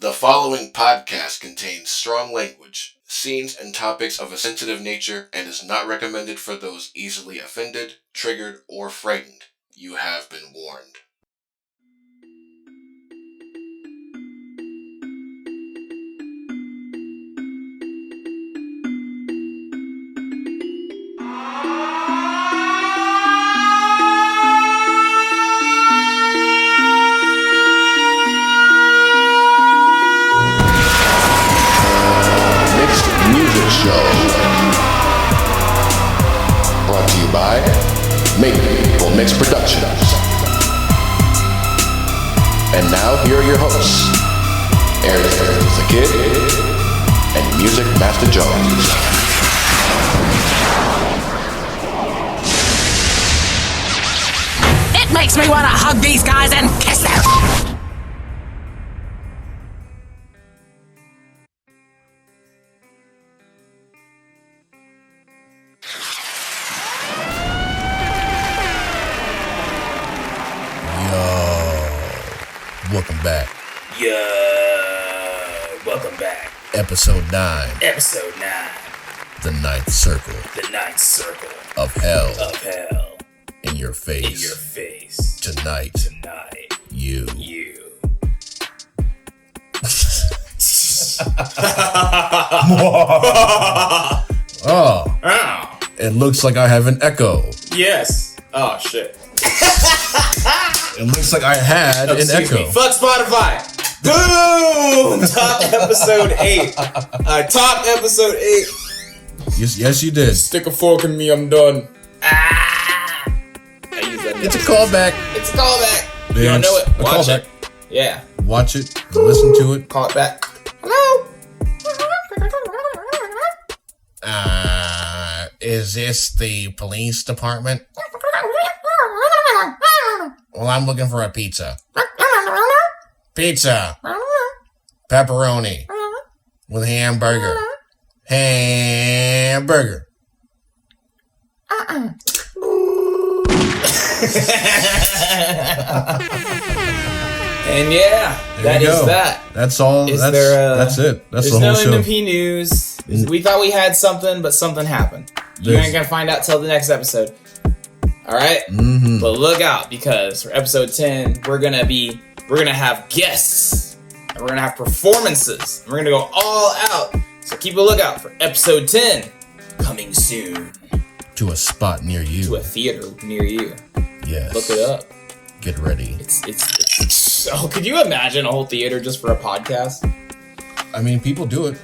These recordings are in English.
The following podcast contains strong language, scenes, and topics of a sensitive nature and is not recommended for those easily offended, triggered, or frightened. You have been warned. Brought to you by Mix Productions. And now here are your hosts, Ariez the Kid and Music Master Jones. It makes me want to hug these guys and kiss them. Welcome back. Welcome back. Episode 9. Episode 9. The ninth circle. The ninth circle. Of hell. Of hell. In your face. In your face. Tonight. Tonight. You. Oh. It looks like I have an echo. Yes. Oh, shit. It looks like I had an echo. Fuck Spotify. Boom! Top episode 8. Top episode 8. Yes, you did. Stick a fork in me, I'm done. I use that. It's a callback. It's a callback. Bitch. You don't know it? Watch it. Yeah. Watch it. Listen to it. Call it back. Hello? Is this the police department? Well, I'm looking for a pizza. Pizza. Pepperoni. With hamburger. Hamburger. And yeah, that is that. That's all. That's it. That's the whole show. There's no MP news. We thought we had something, but something happened. You ain't gonna find out till the next episode. All right, But look out, because for episode 10, we're gonna have guests, and we're gonna have performances, and we're gonna go all out. So keep a lookout for episode 10 coming soon to a spot near you, to a theater near you. Yes, look it up. Get ready. It's so. Could you imagine a whole theater just for a podcast? I mean, people do it.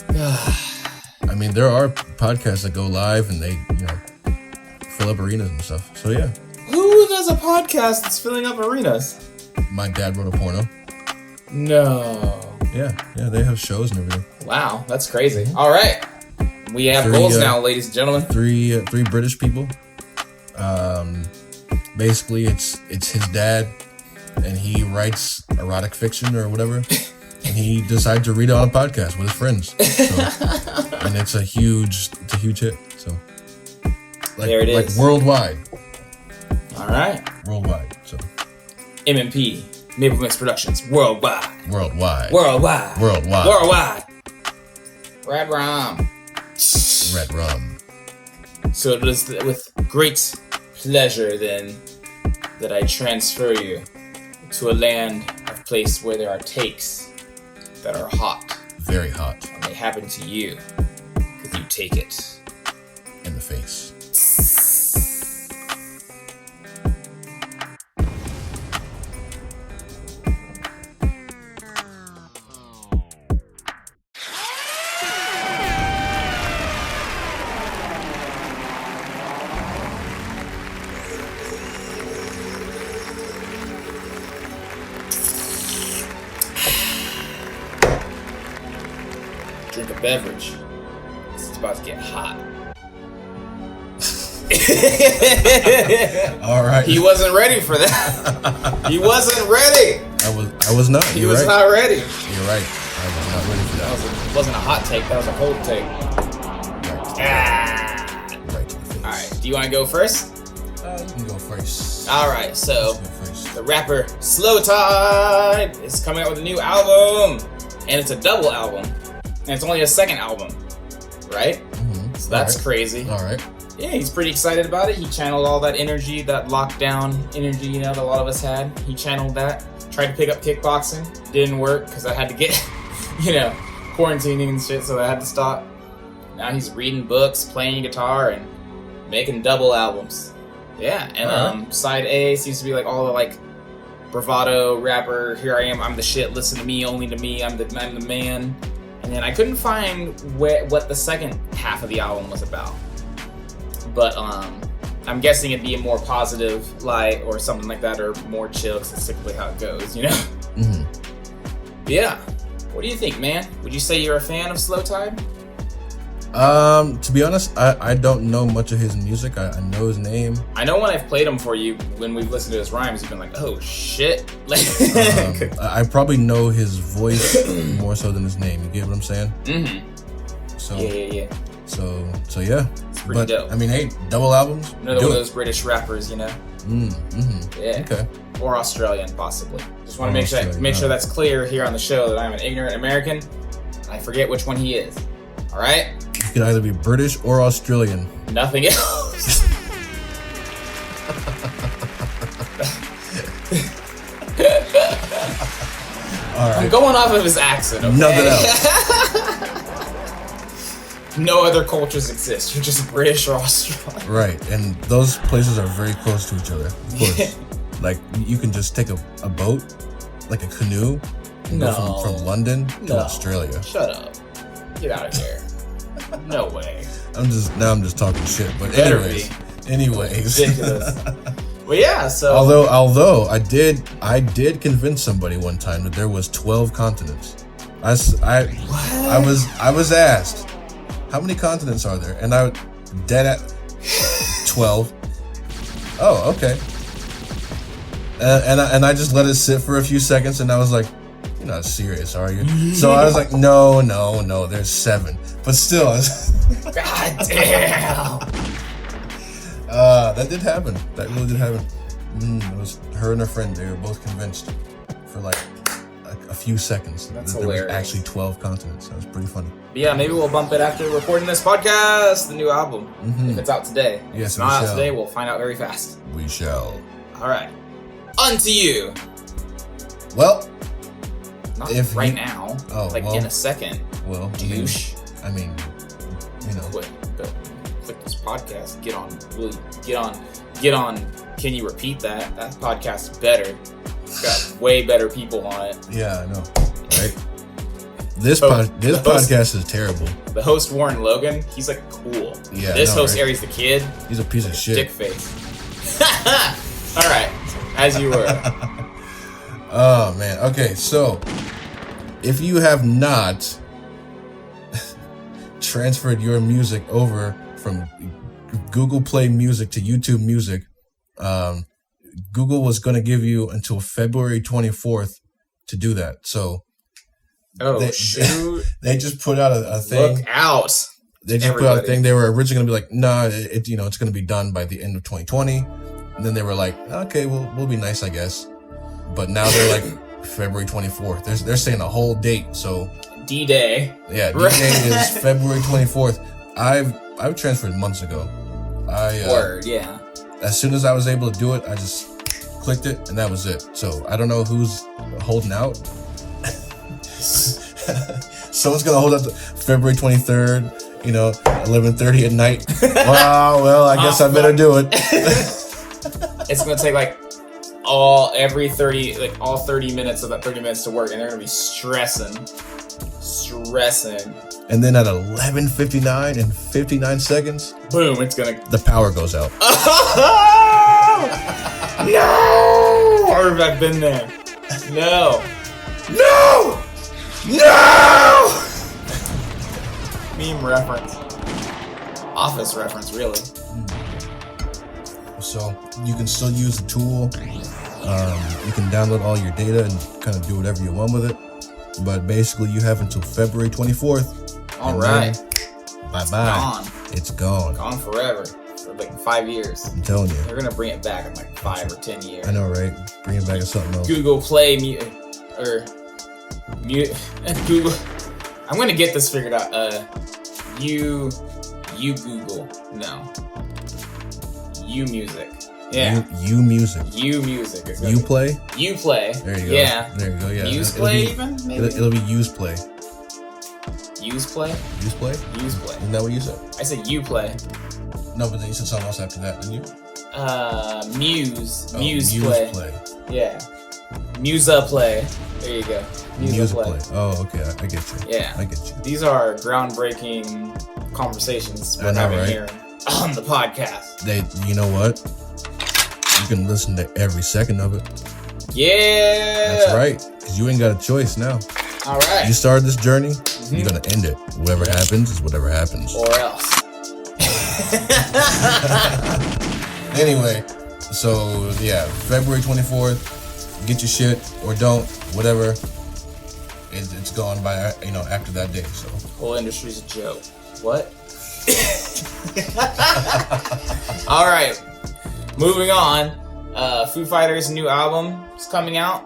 I mean, there are podcasts that go live and they, fill up arenas and stuff. So yeah. Who does a podcast that's filling up arenas? My dad wrote a porno. No. Yeah, they have shows and everything. Wow, that's crazy. All right, we have goals now, ladies and gentlemen. Three British people. Basically, it's his dad, and he writes erotic fiction or whatever, and he decided to read it on a podcast with his friends. So, and it's a huge hit. So, there it is. Like worldwide. All right. Worldwide. So, MMP, Maple Mix Productions, worldwide. Red Rum. So it is with great pleasure then that I transfer you to a land of place where there are takes that are hot. Very hot. And they happen to you because you take it in the face. Drink a beverage. It's about to get hot. All right. He wasn't ready for that. He wasn't ready. I was not. He was not ready. You're right. I was not ready for that. It wasn't a hot take. That was a cold take. Right. All right. Do you want to go first? You can go first. All right. So the rapper Slowthai is coming out with a new album. and it's a double album, and it's only a second album, right? Mm-hmm. So that's crazy. All right. Yeah, he's pretty excited about it. He channeled all that energy, that lockdown energy, you know, that a lot of us had. He channeled that. Tried to pick up kickboxing. Didn't work because I had to get, you know, quarantining and shit, so I had to stop. Now he's reading books, playing guitar, and making double albums. Yeah, and side A seems to be like all the like bravado rapper. Here I am, I'm the shit. Listen to me, only to me. I'm the man. And then I couldn't find what the second half of the album was about. But I'm guessing it'd be a more positive light or something like that, or more chill, because that's typically how it goes, you know? Mm-hmm. Yeah. What do you think, man? Would you say you're a fan of Slowthai? To be honest, I don't know much of his music. I know his name. I know when I've played him for you, when we've listened to his rhymes, you've been like, oh shit. I probably know his voice more so than his name. You get what I'm saying? Mm-hmm. So Yeah. So yeah. It's pretty dope. I mean, hey, double albums. Another one of those British rappers, you know? Mm-hmm. Yeah. Okay. Or Australian, possibly. Just want to make sure that's clear here on the show that I'm an ignorant American. I forget which one he is. All right? You can either be British or Australian. Nothing else. All right. I'm going off of his accent, okay? Nothing else. No other cultures exist. You're just British or Australian. Right, and those places are very close to each other. Of course. Like, you can just take a boat, like a canoe, and go from London to Australia. Shut up. Get out of here. No way. I'm just talking shit. But anyways. Ridiculous. Well, yeah. So although I did convince somebody one time that there was 12 continents. I was asked, how many continents are there? And I dead at 12. Oh, okay. And I just let it sit for a few seconds, and I was like, you're not serious, are you? So I was like, no, there's 7. But still, God damn. That did happen. That really did happen. It was her and her friend. They were both convinced for like a few seconds. That's there hilarious. was actually 12 continents. That was pretty funny. But yeah, maybe we'll bump it after recording this podcast, the new album, if it's out today. If Yes, it's not out today, we'll find out very fast. We shall. All right. On to you. Well, Not if right you- now. Oh, like well, in a second. Well, Douche. I mean, you know. Click this podcast. Get on. Can you repeat that? That podcast is better. It's got way better people on it. Yeah, I know. Right? This podcast is terrible. The host, Warren Logan, he's like cool. Yeah, This I know, host, right? Ariez the Kid, He's a piece of shit. dick face. All right, as you were. Oh, man. Okay, so if you have not transferred your music over from Google Play Music to YouTube Music, Google was going to give you until February 24th to do that. So Shoot. they just put out a thing. Look out. They just put out a thing. They were originally going to be like, nah, it's going to be done by the end of 2020. And then they were like, okay, we'll be nice, I guess. But now they're like February 24th. They're saying a whole date. So D-Day. yeah, D-Day is February 24th. I've transferred months ago. Word, yeah. As soon as I was able to do it, I just clicked it, and that was it. So I don't know who's holding out. Someone's gonna hold out to February 23rd. 11:30 at night. Well, I guess I better do it. It's gonna take like all 30 minutes of that 30 minutes to work, and they're gonna be stressing. And then at 11:59 and 59 seconds, boom, it's gonna. the power goes out. No! Or I've been there. No! Meme reference. Office reference, really. So you can still use the tool. You can download all your data and kind of do whatever you want with it. But basically, you have until February 24th. All right. Bye-bye. Gone. It's gone. Gone forever. For like 5 years. I'm telling you. They're gonna bring it back in like 5 or 10 years. I know, right? Bring it back to something else. Google Play Google. I'm gonna get this figured out. You Google. No. You Music. Yeah. You Music. You Music. You Play? You Play. There you go. Yeah. There you go, yeah. Use Play even? Maybe? It'll be Use Play. Use Play? Use Play? Use Play. Isn't that what you said? I said You Play. No, but then you said something else after that, didn't you? Muse. Oh, Muse Play. Yeah. Musa Play. There you go. Music Play. Oh, okay. I get you. Yeah. I get you. These are groundbreaking conversations we're having here on the podcast. You know what? You can listen to every second of it. Yeah. That's right. Because you ain't got a choice now. All right. You started this journey, you're going to end it. Whatever happens is whatever happens. Or else. Anyway, so yeah, February 24th, get your shit or don't, whatever. It's gone by, after that day, so. Whole industry's a joke. What? All right. Moving on. Foo Fighters' new album is coming out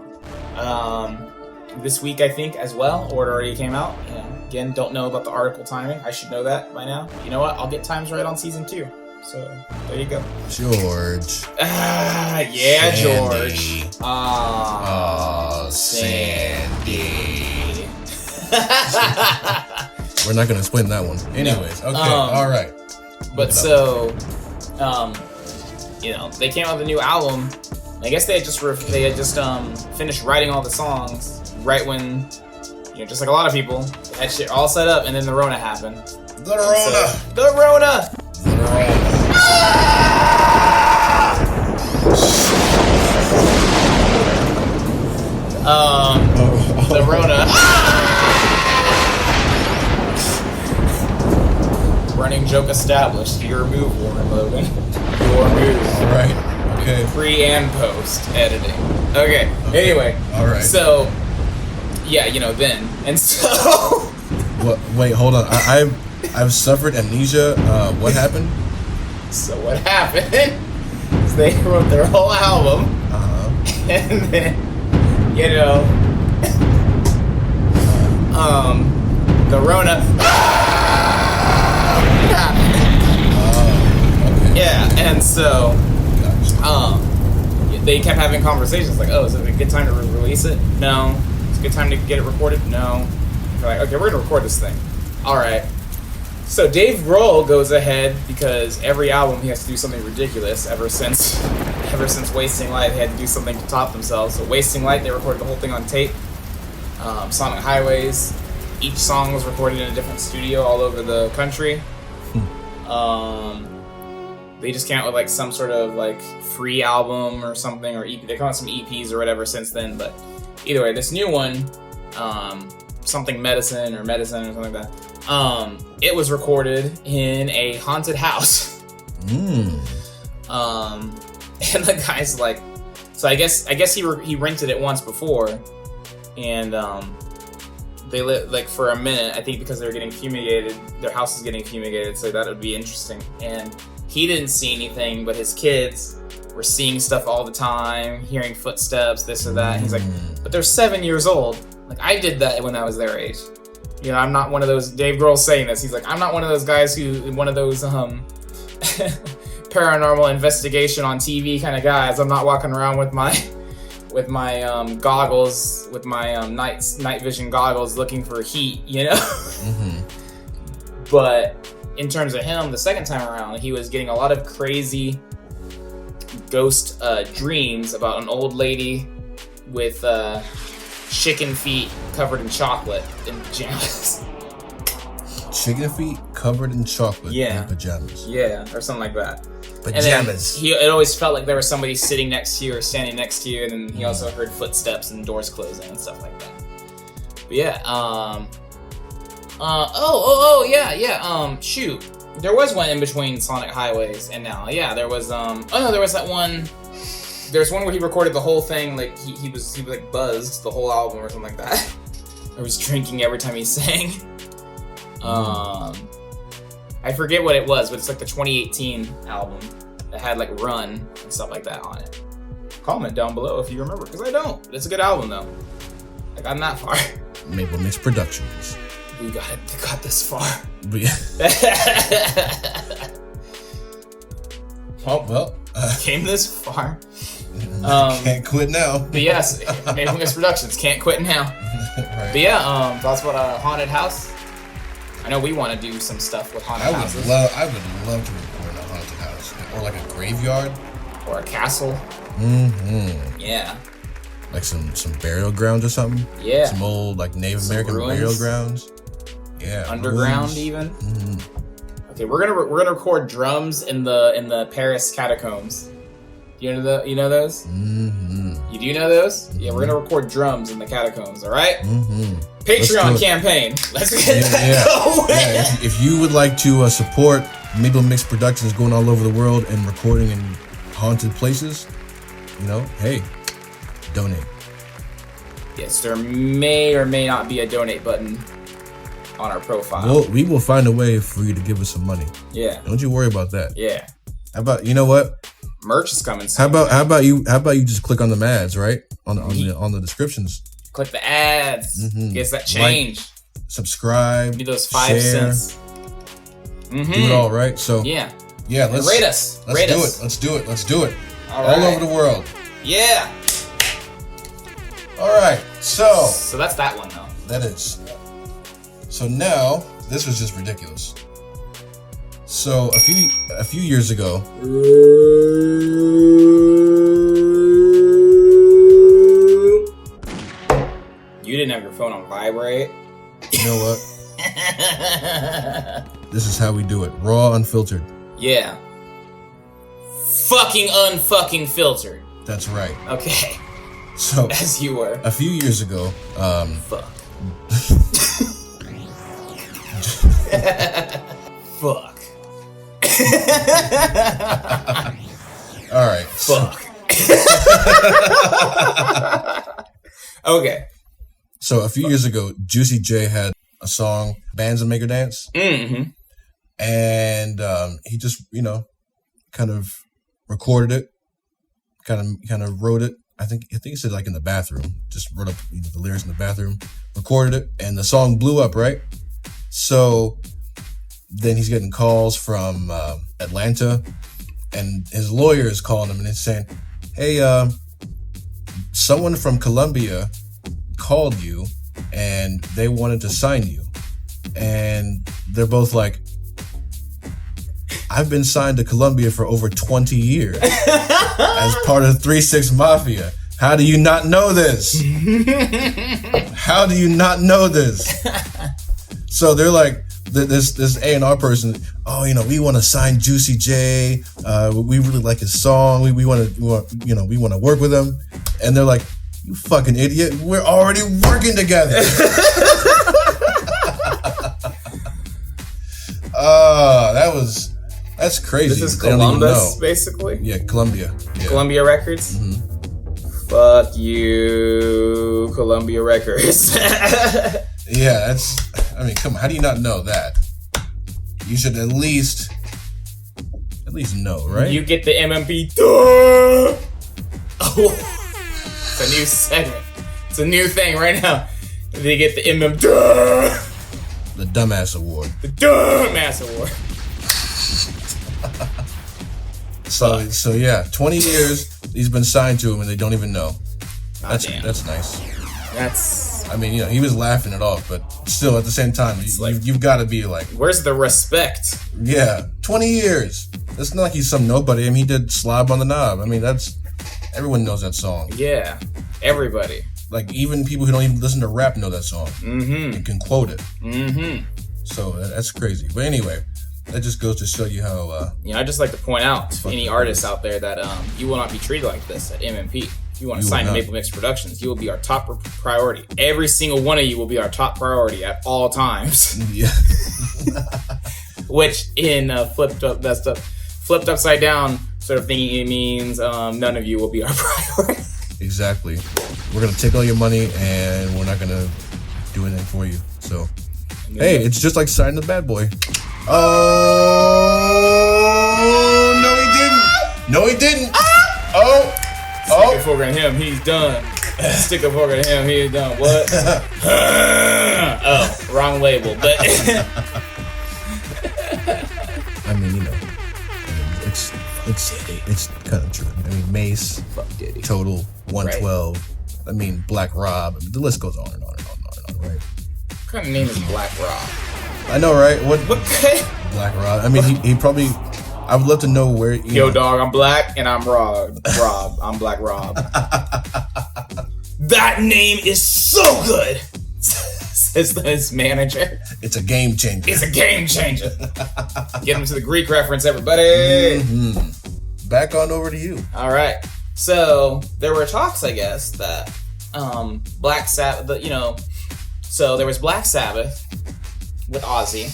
this week, I think, as well, or it already came out. Again, don't know about the article timing. I should know that by now. You know what? I'll get times right on season 2. So there you go. George. Yeah, Sandy. George. Sandy. We're not gonna explain that one. Anyways, okay, all right. But so, they came out with a new album. I guess they had just finished writing all the songs right when, just like a lot of people, they had shit all set up, and then the Rona happened. The Rona. The Rona. The Rona. Running joke established. Your move, Warren Logan. Your move. All right. Okay. Pre and post editing. Okay. Anyway. All right. So, yeah, then, and so. What? Wait, hold on. I've suffered amnesia. What happened? So what happened is they wrote their whole album, and then, the Rona. Okay. Yeah, and so, they kept having conversations like, is it a good time to release it? No. It's a good time to get it recorded? No. They're like, okay, we're gonna record this thing. All right. So Dave Grohl goes ahead because every album he has to do something ridiculous. Ever since Wasting Light, they had to do something to top themselves. So Wasting Light, they recorded the whole thing on tape. Sonic Highways, each song was recorded in a different studio all over the country. They just came out with like some sort of like free album or something, or EP. They come out with some EPs or whatever since then. But either way, this new one, something medicine or something like that. It was recorded in a haunted house. And the guy's like, so I guess he rented it once before, and they lit like for a minute. I think because they were getting fumigated, their house is getting fumigated, so that would be interesting. And he didn't see anything, but his kids were seeing stuff all the time, hearing footsteps, this or that. And he's like, but they're 7 years old. Like I did that when I was their age. I'm not one of those. Dave Grohl's saying this. He's like, I'm not one of those guys one of those paranormal investigation on TV kind of guys. I'm not walking around with my goggles, with my night vision goggles, looking for heat. But in terms of him, the second time around, he was getting a lot of crazy ghost dreams about an old lady with chicken feet covered in chocolate in pajamas. Chicken feet covered in chocolate in pajamas. Yeah, or something like that. Pajamas. And then it always felt like there was somebody sitting next to you or standing next to you, and then he also heard footsteps and doors closing and stuff like that. But yeah, shoot. There was one in between Sonic Highways and now. Yeah, there was there was that one. There's one where he recorded the whole thing, like he was like buzzed the whole album or something like that. Or was drinking every time he sang. I forget what it was, but it's like the 2018 album that had like Run and stuff like that on it. Comment down below if you remember, because I don't. It's a good album though. Like I'm that far. Maple Mix Productions. We got this far. Well, came this far. Can't quit now. But yes, Maple Mix Productions can't quit now. Right. But yeah, thoughts about a haunted house? I know we want to do some stuff with haunted houses. I would love to record a haunted house, or like a graveyard, or a castle. Mm-hmm. Yeah. Like some burial grounds or something. Yeah. Some old like Native American ruins. burial grounds. Yeah. Underground ruins. even. Mm-hmm. Okay, we're gonna record drums in the Paris catacombs. You know those? Mm-hmm. You do know those? Mm-hmm. Yeah, we're gonna record drums in the catacombs. All right. Mm-hmm. Patreon campaign. Let's get that going. Yeah, if you would like to support Maple Mix Productions going all over the world and recording in haunted places, hey, donate. Yes, there may or may not be a donate button on our profile. Well, we will find a way for you to give us some money. Yeah. Don't you worry about that. Yeah. How about, you know what? Merch is coming soon. How about you just click on the ads, right? On the descriptions. Click the ads. Mm-hmm. Gets that change. Like, subscribe. Give me those 5 cents. Mm-hmm. Do it all, right? So yeah, let's rate us. Let's do it. All over the world. Yeah. All right. So that's that one though. That is. So now this was just ridiculous. So a few years ago. You didn't have your phone on vibrate. You know what? This is how we do it. Raw, unfiltered. Yeah. Fucking unfucking filtered. That's right. Okay. So as you were. A few years ago. Fuck. Fuck. All right. Fuck. Okay. So a few years ago, Juicy J had a song, Bands That Make Her Dance. Mm-hmm. And he just, kind of recorded it, kind of wrote it. I think he said like in the bathroom, just wrote up the lyrics in the bathroom, recorded it, and the song blew up, right? So then he's getting calls from Atlanta, and his lawyer is calling him and he's saying, hey, someone from Colombia called you and they wanted to sign you. And they're both like, I've been signed to Colombia for over 20 years as part of 3-6 Mafia. How do you not know this? How do you not know this? So they're like, this A&R person, we want to sign Juicy J. We really like his song. We want to work with him. And they're like, you fucking idiot. We're already working together. That's crazy. This is Columbus, basically? Yeah, Columbia. Yeah. Columbia Records? Mm-hmm. Fuck you, Columbia Records. Yeah, come on. How do you not know that? You should at least know, right? You get the MMP. Oh, it's a new segment. It's a new thing right now. They get the MM. The Dumbass Award. The Dumbass Award. So yeah, 20 years he's been signed to him and they don't even know. That's nice. He was laughing it off, but still at the same time, you've got to be like, where's the respect? Yeah, 20 years. It's not like he's some nobody. He did Slob on the Knob. Everyone knows that song. Yeah, everybody. Like even people who don't even listen to rap know that song. Mm-hmm. And can quote it. Mm-hmm. So that's crazy. But anyway, that just goes to show you how. I just like to point out to any artists out there that you will not be treated like this at MMP. If you want to sign to Maple Mix Productions, you will be our top priority. Every single one of you will be our top priority at all times. Yeah. Which in flipped upside down sort of thinking, it means none of you will be our priority. Exactly. We're gonna take all your money and we're not gonna do anything for you. So, hey, it's just like signing the Bad Boy. Oh no, he didn't. No, he didn't. Oh. Before him, he's done. Stick a fork in him. He done what? Oh, wrong label. But I mean, you know, it's kind of true. I mean, Mace, fuck Diddy. Total, 112. Right. I mean, Black Rob. I mean, the list goes on and on and on and on, right? What kind of name is Black Rob? I know, right? What? Black Rob. I mean, he probably. I would love to know where. Yo, dog, I'm black and I'm Rob. I'm Black Rob. That name is so good, says his manager. It's a game changer. It's a game changer. Get him to the Greek reference, everybody. Mm-hmm. Back on over to you. All right. So there were talks, I guess, that Black Sabbath, so there was Black Sabbath with Ozzy,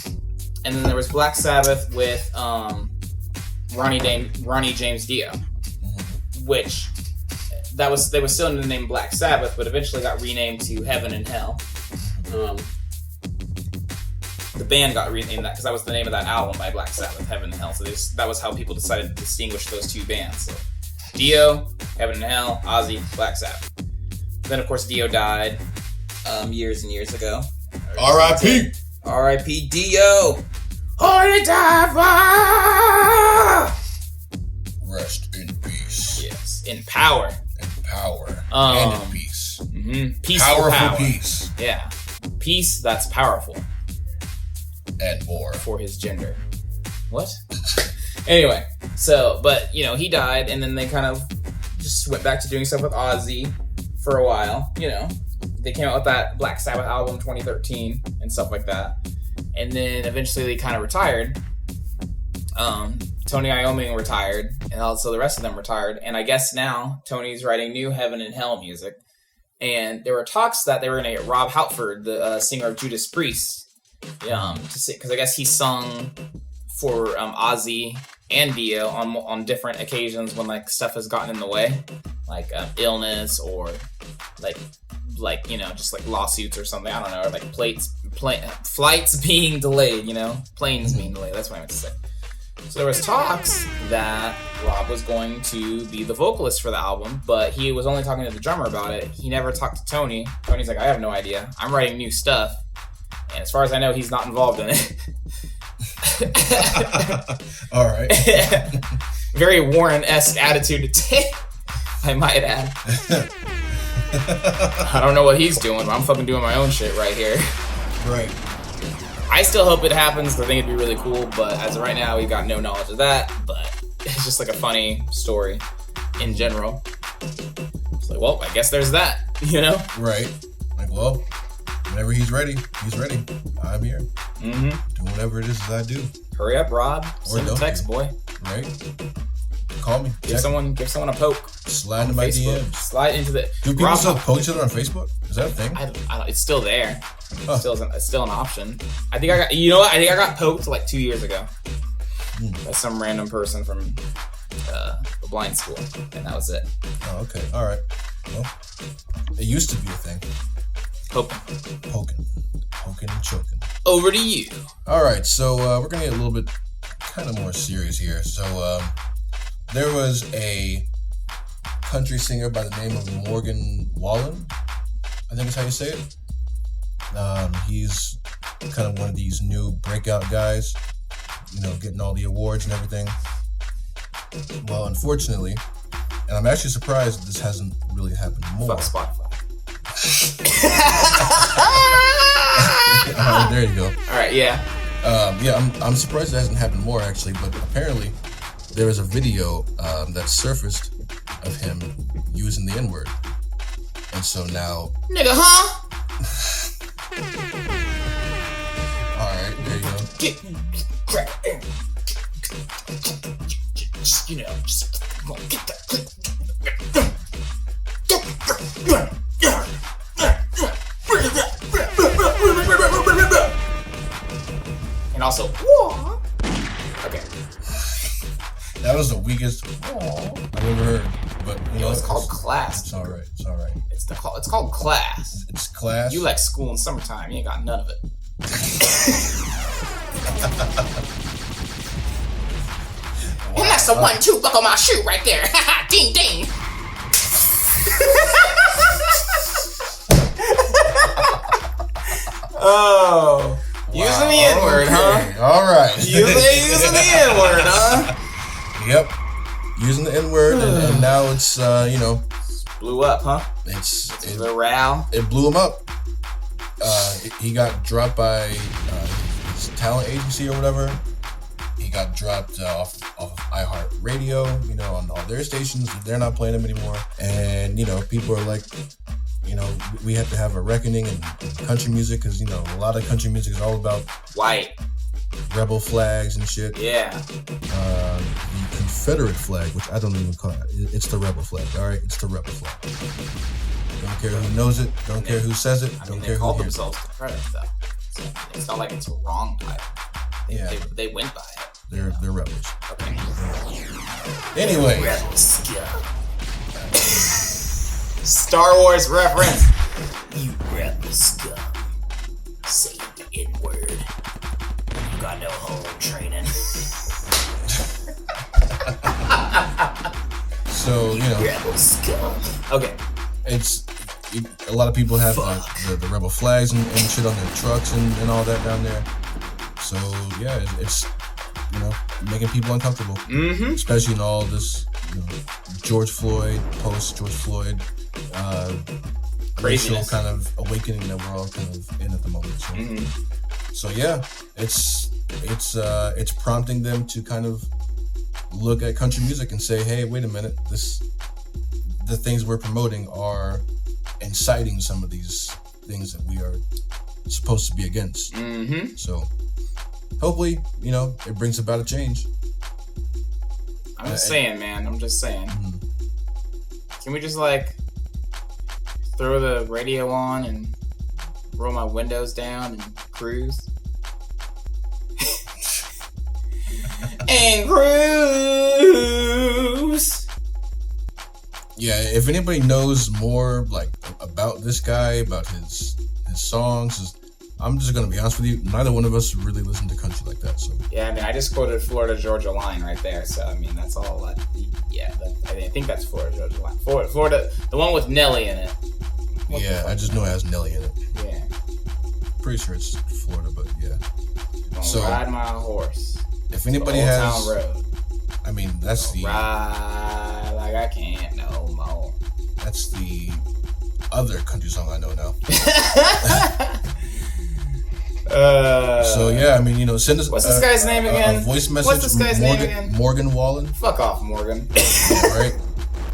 and then there was Black Sabbath with Ronnie James Dio, which they were still in the name Black Sabbath, but eventually got renamed to Heaven and Hell. The band got renamed that because that was the name of that album by Black Sabbath, Heaven and Hell. So that was how people decided to distinguish those two bands. So Dio, Heaven and Hell, Ozzy, Black Sabbath. Then of course Dio died years and years ago. R.I.P. R.I.P. Dio. Holy diver. Rest in peace. Yes, in power. In power. And in peace. Mm-hmm. Powerful power. peace. Yeah. Peace that's powerful. And more. For his gender. What? Anyway, so, but, he died, and then they kind of just went back to doing stuff with Ozzy for a while, They came out with that Black Sabbath album 2013 and stuff like that. And then eventually they kind of retired. Tony Iommi retired, and also the rest of them retired. And I guess now Tony's writing new Heaven and Hell music. And there were talks that they were going to get Rob Halford, the singer of Judas Priest, to sing, because I guess he sung for Ozzy and Dio on different occasions when stuff has gotten in the way, like illness or just lawsuits or something. I don't know, or flights being delayed, planes being delayed. That's what I meant to say. So there was talks that Rob was going to be the vocalist for the album, but he was only talking to the drummer about it. He never talked to Tony. Tony's like, I have no idea. I'm writing new stuff. And as far as I know, he's not involved in it. All right. Very Warren-esque attitude to take, I might add. I don't know what he's doing, but I'm fucking doing my own shit right here. Right. I still hope it happens, because I think it'd be really cool, but as of right now, we've got no knowledge of that, but it's just a funny story in general. It's well, I guess there's that, Right. Well, whenever he's ready, I'm here. Mm-hmm. Doing whatever it is that I do. Hurry up, Rob. Send a text, boy. Right. Call me. Give someone a poke. Slide into my DM. Slide into the. Do people still poke each other on Facebook? Is that a thing? I don't, it's still there. It's still an option. I think I got. You know what? I think I got poked 2 years ago by some random person from the blind school, and that was it. Oh, okay. All right. Well, it used to be a thing. Poking and choking. Over to you. All right. So we're gonna get a little bit kind of more serious here. So there was a country singer by the name of Morgan Wallen. I think is how you say it. He's kind of one of these new breakout guys, getting all the awards and everything. Well, unfortunately, and I'm actually surprised that this hasn't really happened more. Fuck Spotify. There you go. All right, yeah. I'm surprised it hasn't happened more, actually, but apparently there was a video that surfaced of him using the N-word. And so now... Nigga, huh? Alright, there you go. Just get that. And also, okay. That was the weakest I've ever heard. But it's called class. It's all right. It's called class. It's class. You like school in summertime. You ain't got none of it. And that's the 1-2 buckle my shoe right there. Ding ding. Oh. Using the N-word, huh? All right. Using the N-word, huh? Yep. Using the N-word, and now it's, blew up, huh? It's the row. It blew him up. He got dropped by his talent agency or whatever. He got dropped off iHeartRadio, on all their stations. They're not playing him anymore. And, people are like, we have to have a reckoning in country music because, a lot of country music is all about white rebel flags and shit. Yeah. The Confederate flag, which I don't even call it. It's the rebel flag, all right? It's the rebel flag. Don't care who knows it. Don't care who says it. Don't care who hears it. They call themselves Confederate, though. So it's not like it's a wrong title. They went by it. They're rebels. Okay. Anyway. Rebel scum. Star Wars reference. You rebel scum. Say the N-word. You got no home training. So, Rebel scum. Okay. It's a lot of people have the rebel flags and shit on their trucks and all that down there. So yeah, it's making people uncomfortable, especially in all this George Floyd, post George Floyd, racial kind of awakening that we're all kind of in at the moment. So yeah, it's prompting them to kind of look at country music and say, hey, wait a minute, the things we're promoting are inciting some of these things that we are supposed to be against. So hopefully, it brings about a change. I'm just saying, man. Can we just throw the radio on and roll my windows down and cruise? And cruise. Yeah, if anybody knows more about this guy, about his songs, I'm just gonna be honest with you. Neither one of us really listen to country like that. So yeah, I just quoted Florida Georgia line right there. So that's all. I think that's Florida Georgia line. Florida, the one with Nelly in it. I just know it has Nelly in it. Yeah. Pretty sure it's Florida, but yeah. So ride my horse. If anybody has, Town Road. That's the ride like I can't no more. That's the other country song I know now. So yeah, send us. What's this guy's name again? A voice message. What's this guy's name again? Morgan Wallen. Fuck off, Morgan. Yeah, right.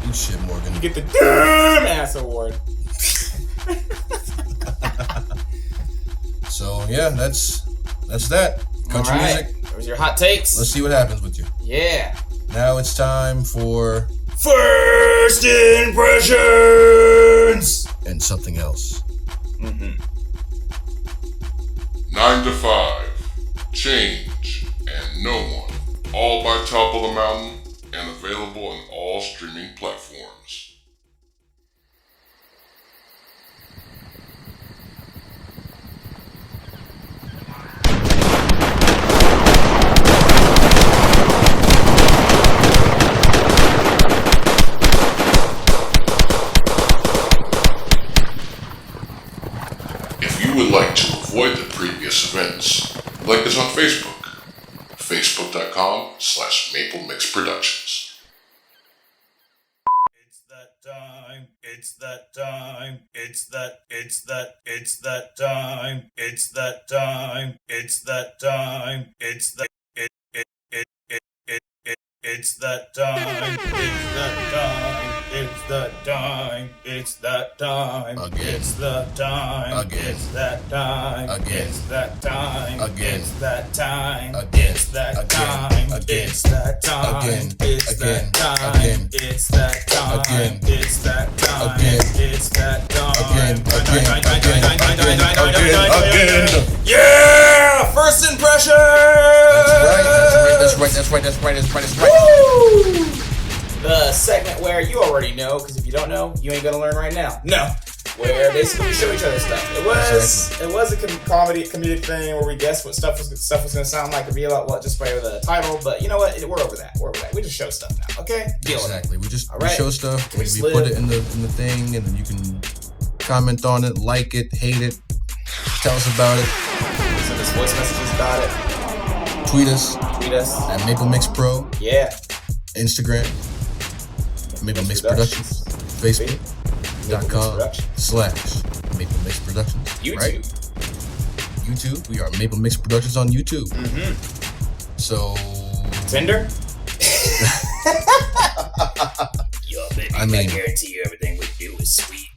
You shit, Morgan. You get the damn ass award. So yeah, that's that. Country music. There's your hot takes. Let's see what happens with you. Yeah. Now it's time for First Impressions and something else. 9 to 5, Change, and No One, all by Top of the Mountain and available on all streaming platforms. If you would like to avoid the previous events, like us on Facebook, facebook.com/MapleMixProductions. It's that time, it's that time, it's that time, it's that time, it's that time, it's that time, it's that time, it's that time, it's that time, again, it's that time, again, it's that time, again, it's that time, again, it's that time, again, it's that again, time, again, it's that time, again, it's again, that time, again, it's that time, again, it's that time, again, it's that time, again. Yeah! First impression! That's right. Woo! The segment where you already know, because if you don't know, you ain't gonna learn right now. No. Where basically we show each other stuff. It was a comedic thing where we guessed what stuff was gonna sound like or be about what just by the title. But you know what? We're over that. We just show stuff now. Okay? Exactly. We just right. show stuff. We just put it in the thing, and then you can comment on it, like it, hate it, Tell us about it. Send us voice messages about it. Tweet us at Maple Mix Pro. Yeah. Instagram. Maple Mix Productions. Facebook.com/Maple Mix Productions. YouTube. Right? YouTube. We are Maple Mix Productions on YouTube. Mm-hmm. So. Tinder? Yo, baby, I mean, I guarantee you everything we do is sweet.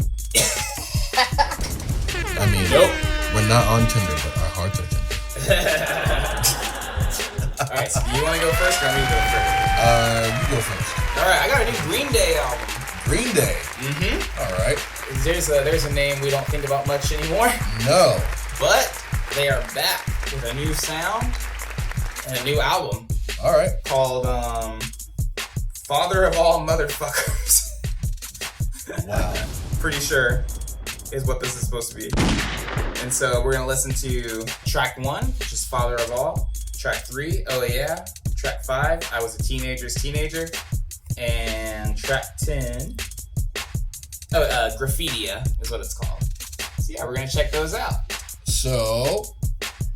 I mean, Nope. We're not on Tinder, but our hearts are Tinder. Alright, so you want to go first or me to go first? You go first. Alright, I got a new Green Day album. Green Day. Mm-hmm. All right. There's a name we don't think about much anymore. No. But they are back with a new sound and a new album. All right. Called Father of All Motherfuckers. Wow. Pretty sure is what this is supposed to be. And so we're gonna listen to track 1, which is Father of All. Track 3, Oh Yeah. Track 5, I Was a Teenager's Teenager. And track 10, Graffitia is what it's called. So yeah, we're gonna check those out. So,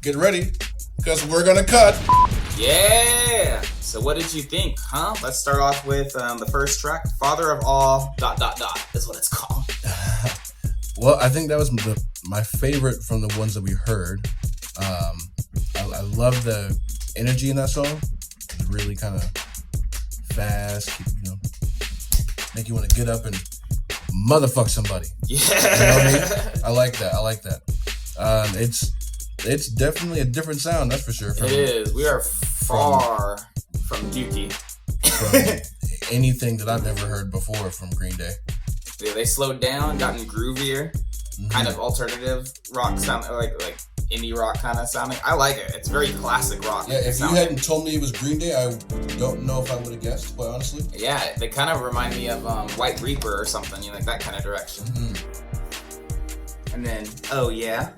get ready, because we're gonna cut. Yeah! So what did you think, huh? Let's start off with the first track, Father of All ... is what it's called. Well, I think that was my favorite from the ones that we heard. I love the energy in that song. It's really kind of fast, make you want to get up and motherfuck somebody. Yeah. You know what I mean? I like that. It's definitely a different sound, that's for sure. It is. We are far from Dookie. From anything that I've ever heard before from Green Day. Yeah, they slowed down, gotten groovier, kind of alternative rock sound, like indie rock kind of sounding. I like it. It's very classic rock. Yeah, if sounding. you hadn't told me it was Green Day, I don't know if I would have guessed, quite honestly. Yeah, they kind of remind me of White Reaper or something, like that kind of direction. Mm-hmm. And then, Oh Yeah,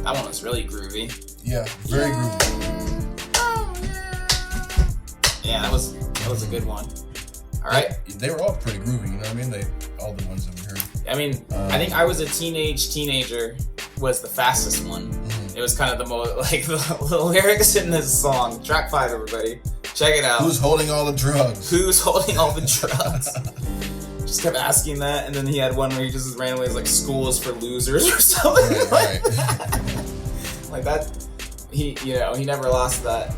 that one was really groovy. Yeah, very groovy. Yeah, that was a good one. All right. They were all pretty groovy, you know what I mean? All the ones that we heard. I mean, I think I Was a Teenager was the fastest one. Mm-hmm. It was kind of the most, like, the lyrics in this song. Track 5, everybody. Check it out. Who's holding all the drugs? Who's holding all the drugs? Just kept asking that, and then he had one where he just randomly was like, "School is for losers" or something like that. Like that. He never lost that.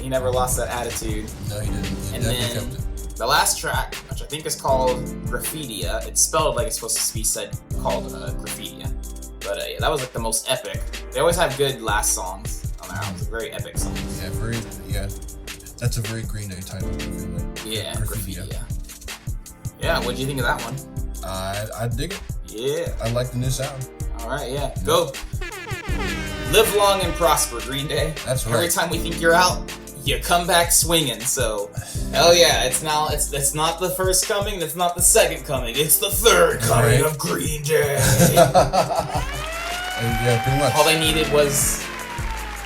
He never lost that attitude. No, he didn't. He definitely kept it. The last track, which I think is called Graffitia, it's spelled like it's supposed to be said, called Graffitia. But yeah, that was like the most epic. They always have good last songs on their albums, very epic songs. Yeah, that's a very Green Day title. Yeah, Graffitia. Yeah, what do you think of that one? I dig it. Yeah. I like the new sound. All right, yeah. Go. Live long and prosper, Green Day. That's right. Every time we think you're out, you come back swinging. So, hell yeah, it's not the first coming, it's not the second coming, it's the third coming of Green Day. Yeah, pretty much. All they needed was,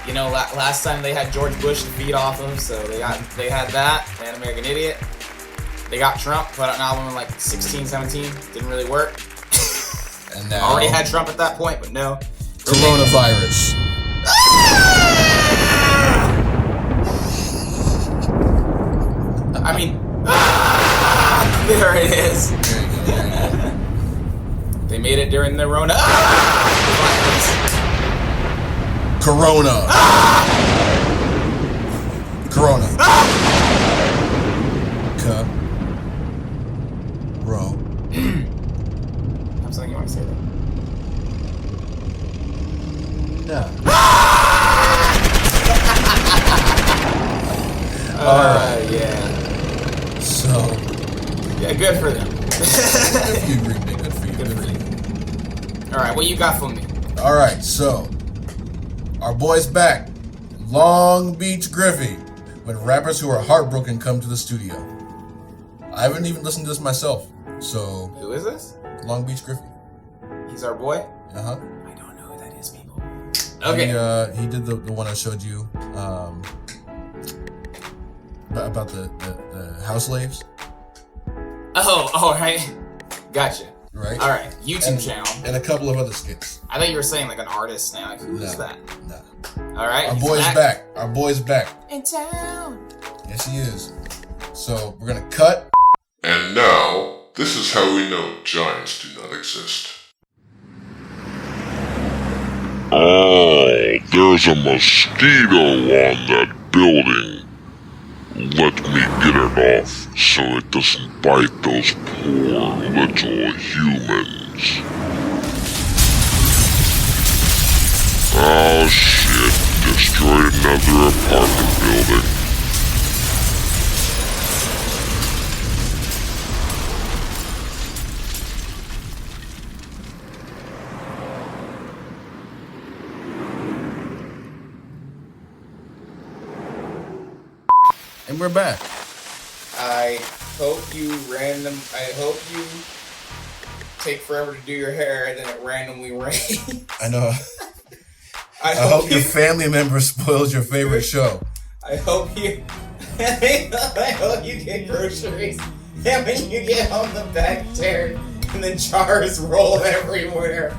last time they had George Bush to feed off of, so they had that. They had American Idiot. They got Trump, put out an album in like 16, 17, didn't really work. And now already had Trump at that point, but no. Coronavirus. I mean, there it is. There you go. They made it during the Rona. Corona. Corona. I'm saying you want to say that. Yeah. Yeah. So. Yeah, good for them. Good for you, Green Day. Good for you. Good for you. Alright, what you got for me? Alright, so. Our boy's back. LongBeachGriffy. When rappers who are heartbroken come to the studio. I haven't even listened to this myself. So. Who is this? LongBeachGriffy. He's our boy? Uh-huh. I don't know who that is, people. Okay. He did the one I showed you. About the house slaves. Oh, right. Gotcha. Right. All right, YouTube channel. And a couple of other skits. I thought you were saying like an artist now. Like, who's that? No. All right. Our boy's back. Our boy's back. In town. Yes, he is. So we're gonna cut. And now, this is how we know giants do not exist. Oh, there's a mosquito on that building. Let me get it off so it doesn't bite those poor little humans. Oh shit, destroyed another apartment building. And we're back. I hope you take forever to do your hair and then it randomly rains. I know. I hope your family member spoils your favorite show. I hope you get groceries and when you get home the back tear and the jars roll everywhere.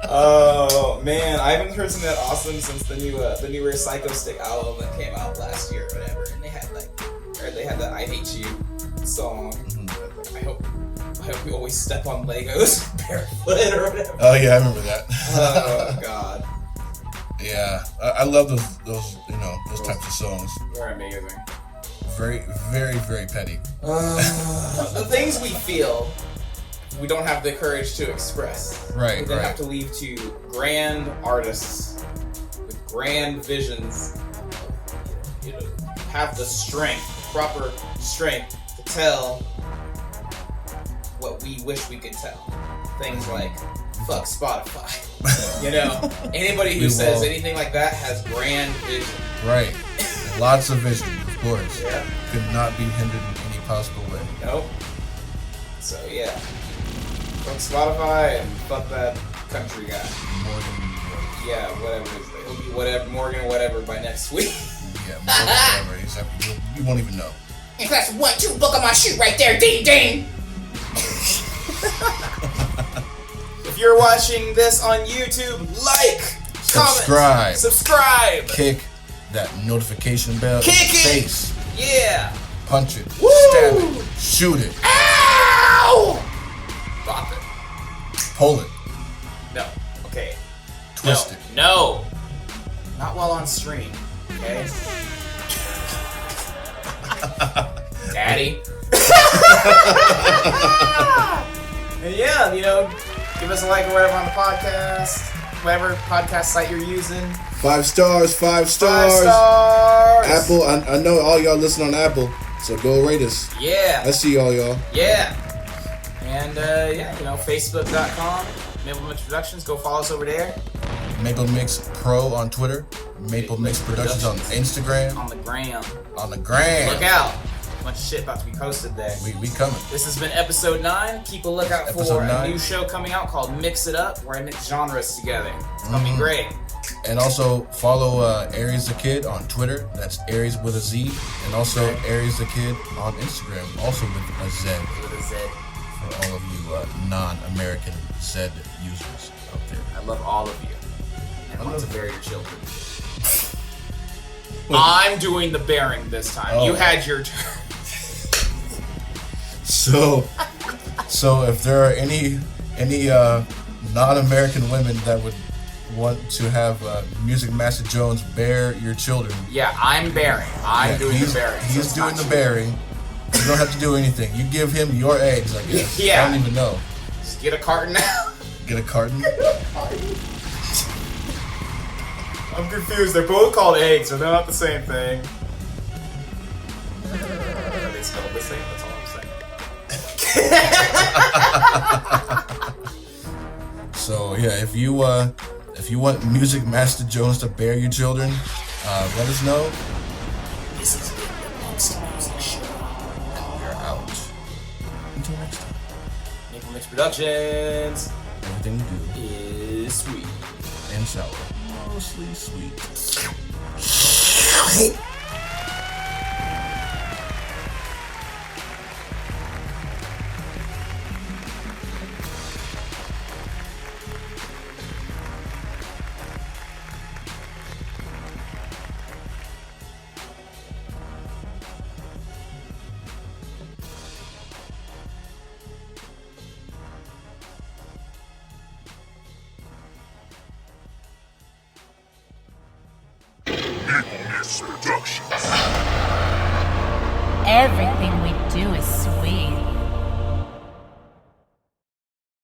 Oh man, I haven't heard something that awesome since the newer Psycho Stick album that came out last year or whatever, and they had that I Hate You song. Mm-hmm. I hope we always step on Legos barefoot or whatever. Oh yeah, I remember that. Oh god. Yeah, I love those types of songs. They're amazing. Very, very, very petty. The things we feel, we don't have the courage to express. Right, we then have to leave to grand artists with grand visions. Have the proper strength to tell what we wish we could tell. Things like, fuck Spotify. Anybody who says anything like that has grand vision. Right. Lots of vision, of course. Yeah. Could not be hindered in any possible way. Nope. So yeah. Fuck Spotify and fuck that country guy. Morgan. Yeah, whatever it is. He'll be whatever, Morgan whatever by next week. Yeah, Morgan whatever. Exactly. You won't even know. And that's 1-2 book on my shoe right there. Ding ding. If you're watching this on YouTube, comment, subscribe, kick that notification bell. Kick it. Face. Yeah. Punch it. Woo. Stab it. Shoot it. Ow! Bop it. Pull it. No. Okay. Twist it. No. Not while on stream. Okay. Daddy. And yeah, give us a like or whatever on the podcast, whatever podcast site you're using. 5 stars. 5 stars. 5 stars. Apple. I know all y'all listen on Apple, so go rate us. Yeah. I see y'all. Yeah. And Facebook.com, Maple Mix Productions. Go follow us over there. Maple Mix Pro on Twitter. Maple Mix Productions on Instagram. On the gram. Look out. A bunch of shit about to be posted there. We coming. This has been episode 9. Keep a lookout for a new show coming out called Mix It Up, where I mix genres together. It's gonna be great. And also follow Ariez the Kid on Twitter. That's Ariez with a Z. And also Ariez the Kid on Instagram, also with a Z. With a Z. For all of you non-American Z users out there. I love all of you. And want to bury your children. I'm doing the bearing this time. Oh. You had your turn. So if there are any non-American women that would want to have Music Master Jones bear your children. Yeah, I'm bearing. I'm doing the bearing. He's doing the bearing. You don't have to do anything. You give him your eggs, I guess. Yeah. I don't even know. Just get a carton now. Get a carton? I'm confused. They're both called eggs, or they're not the same thing. Are they spelled the same? That's all I'm saying. So yeah, if you want Music Master Jones to bear your children, let us know. This has been the Next Music Show. We're out. Until next time. Maple Mix Productions. Everything we do is sweet and sour. Mostly sweet. Productions. Everything we do is sweet.